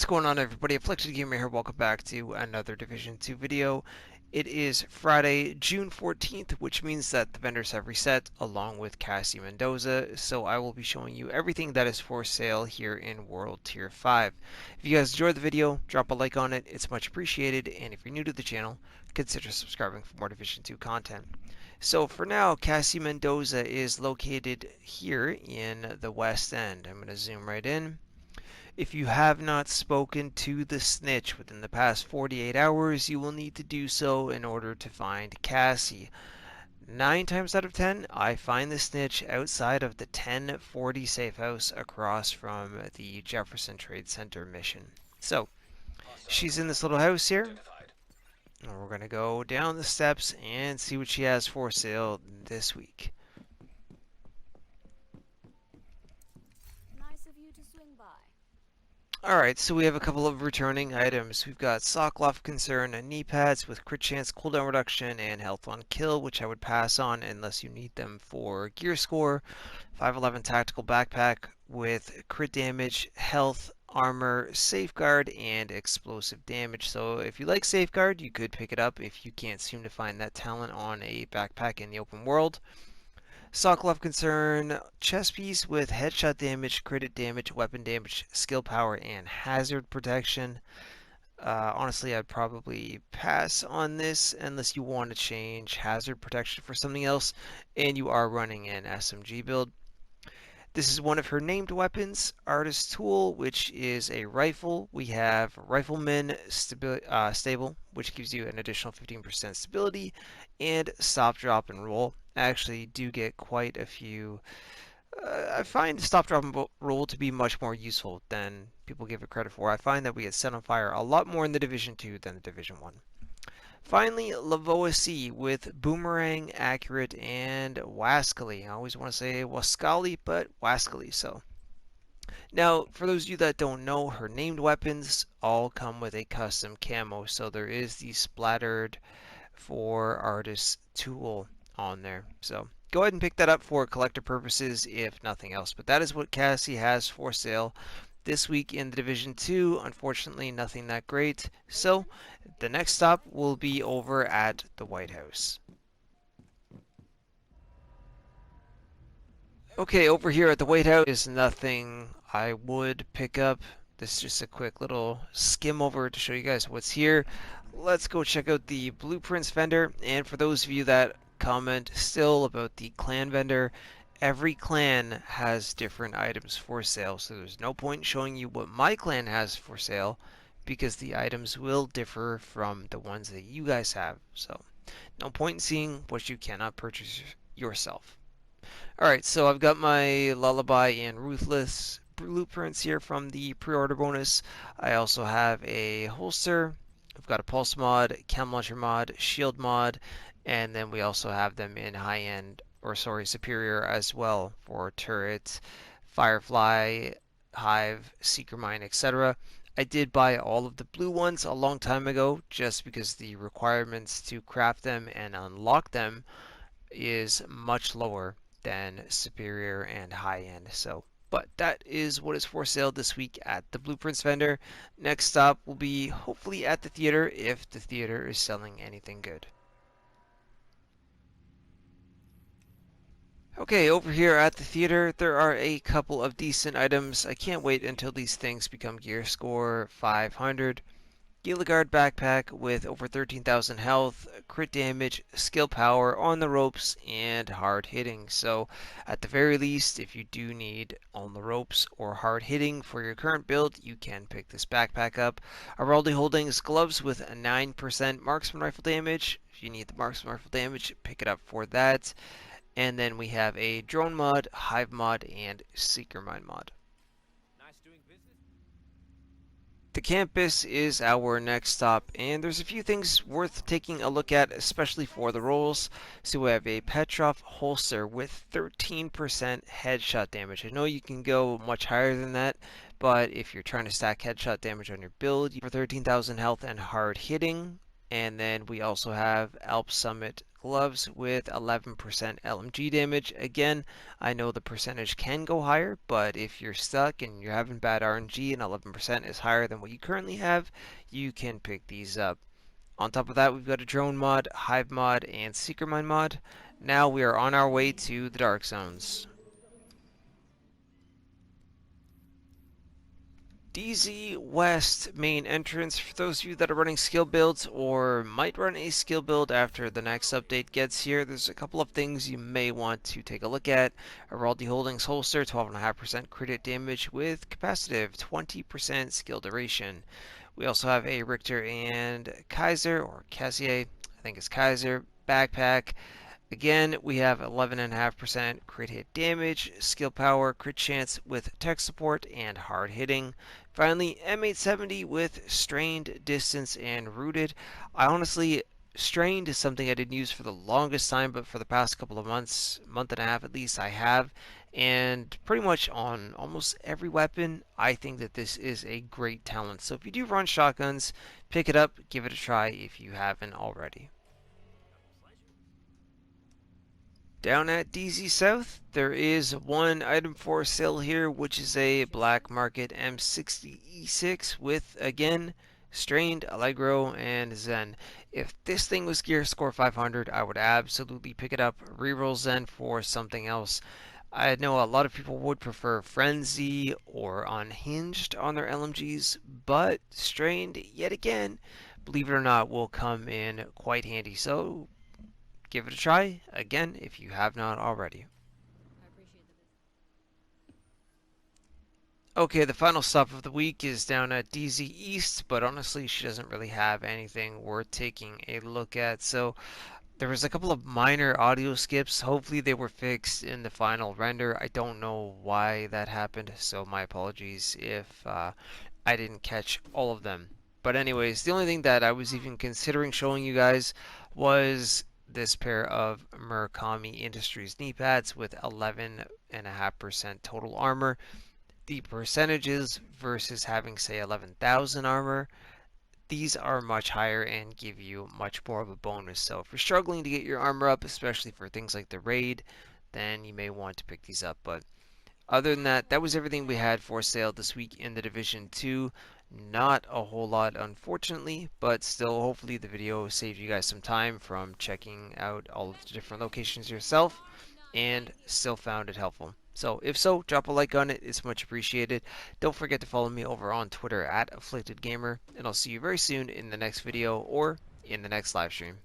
going on, everybody? Afflicted Gamer here. Welcome back to another Division 2 video. It is Friday, June 14th, which means that the vendors have reset along with Cassie Mendoza, so I will be showing you everything that is for sale here in World Tier 5. If you guys enjoyed the video, drop a like on it. It's much appreciated, and if you're new to the channel, consider subscribing for more Division 2 content. So for now, Cassie Mendoza is located here in the West End. I'm going to zoom right in. If you have not spoken to the snitch within the past 48 hours, you will need to do so in order to find Cassie. 9 times out of 10, I find the snitch outside of the 1040 safe house across from the Jefferson Trade Center mission. So, she's in this little house here. And we're going to go down the steps and see what she has for sale this week. Nice of you to swing by. Alright, so we have a couple of returning items. We've got Sock Loft Concern and knee pads with crit chance, cooldown reduction, and health on kill, which I would pass on unless you need them for gear score. 511 Tactical Backpack with crit damage, health, armor, safeguard, and explosive damage. So if you like safeguard, you could pick it up if you can't seem to find that talent on a backpack in the open world. Sock Love Concern, chest piece with headshot damage, crit damage, weapon damage, skill power, and hazard protection. Honestly, I'd probably pass on this unless you want to change hazard protection for something else and you are running an SMG build. This is one of her named weapons, Artist Tool, which is a rifle. We have Rifleman Stable, which gives you an additional 15% stability, and Stop, Drop, and Roll. I actually do get quite a few. I find Stop, Drop, and Roll to be much more useful than people give it credit for. I find that we get set on fire a lot more in the Division 2 than the Division 1. Finally, Lavoa C with Boomerang, Accurate, and Wascally. I always want to say Wascally, but Wascally. So, now, for those of you that don't know, her named weapons all come with a custom camo. So there is the splattered for Artist Tool on there. So go ahead and pick that up for collector purposes if nothing else. But that is what Cassie has for sale this week in the Division 2. Unfortunately, nothing that great. So the next stop will be over at the White House. Okay, over here at the White House is nothing I would pick up. This is just a quick little skim over to show you guys what's here. Let's go check out the Blueprints vendor. And for those of you that comment still about the clan vendor, every clan has different items for sale, so there's no point in showing you what my clan has for sale because the items will differ from the ones that you guys have. So no point in seeing what you cannot purchase yourself. Alright, so I've got my Lullaby and Ruthless blueprints here from the pre-order bonus. I also have a holster. I've got a pulse mod, chem launcher mod, shield mod, and then we also have them in high-end, or sorry, superior as well for turret, firefly, hive, seeker mine, etc. I did buy all of the blue ones a long time ago just because the requirements to craft them and unlock them is much lower than superior and high-end. So, but that is what is for sale this week at the Blueprints vendor. Next stop will be hopefully at the theater if the theater is selling anything good. Okay, over here at the theater, there are a couple of decent items. I can't wait until these things become gear score 500. Gilligard backpack with over 13,000 health, crit damage, skill power, on the ropes, and hard hitting. So at the very least, if you do need on the ropes or hard hitting for your current build, you can pick this backpack up. Araldi Holdings gloves with a 9% marksman rifle damage. If you need the marksman rifle damage, pick it up for that. And then we have a drone mod, hive mod, and seeker mine mod. The campus is our next stop, and there's a few things worth taking a look at, especially for the rolls. So we have a Petrov holster with 13% headshot damage. I know you can go much higher than that, but if you're trying to stack headshot damage on your build, for 13,000 health and hard hitting. And then we also have Alp Summit gloves with 11% LMG damage. Again, I know the percentage can go higher, but if you're stuck and you're having bad RNG and 11% is higher than what you currently have, you can pick these up. On top of that, we've got a drone mod, hive mod, and seeker mine mod. Now we are on our way to the dark zones. DZ West main entrance. For those of you that are running skill builds or might run a skill build after the next update gets here, there's a couple of things you may want to take a look at. Araldi Holdings holster, 12.5% crit hit damage with capacitive 20% skill duration. We also have a Richter and Kaiser, or Cassie, I think it's Kaiser, backpack. Again, we have 11.5% crit hit damage, skill power, crit chance with tech support, and hard hitting. Finally, M870 with strained, distance, and rooted. I honestly, strained is something I didn't use for the longest time, but for the past couple of months, month and a half at least, I have. And pretty much on almost every weapon, I think that this is a great talent. So if you do run shotguns, pick it up, give it a try if you haven't already. Down at DZ South, there is one item for sale here, which is a black market M60E6 with, again, Strained, Allegro, and Zen. If this thing was gear score 500, I would absolutely pick it up, reroll Zen for something else. I know a lot of people would prefer Frenzy or Unhinged on their LMGs, but Strained, yet again, believe it or not, will come in quite handy. So give it a try, again, if you have not already. Okay, the final stop of the week is down at DZ East, but honestly, she doesn't really have anything worth taking a look at. So there was a couple of minor audio skips. Hopefully they were fixed in the final render. I don't know why that happened, so my apologies if I didn't catch all of them. But anyways, the only thing that I was even considering showing you guys was this pair of Murakami Industries knee pads with 11.5% total armor. The percentages versus having, say, 11,000 armor, these are much higher and give you much more of a bonus. So if you're struggling to get your armor up, especially for things like the raid, then you may want to pick these up. But other than that, that was everything we had for sale this week in the Division 2. Not a whole lot, unfortunately, but still, hopefully the video saved you guys some time from checking out all of the different locations yourself and still found it helpful. So if so, drop a like on it. It's much appreciated. Don't forget to follow me over on Twitter at AfflictedGamer, and I'll see you very soon in the next video or in the next live stream.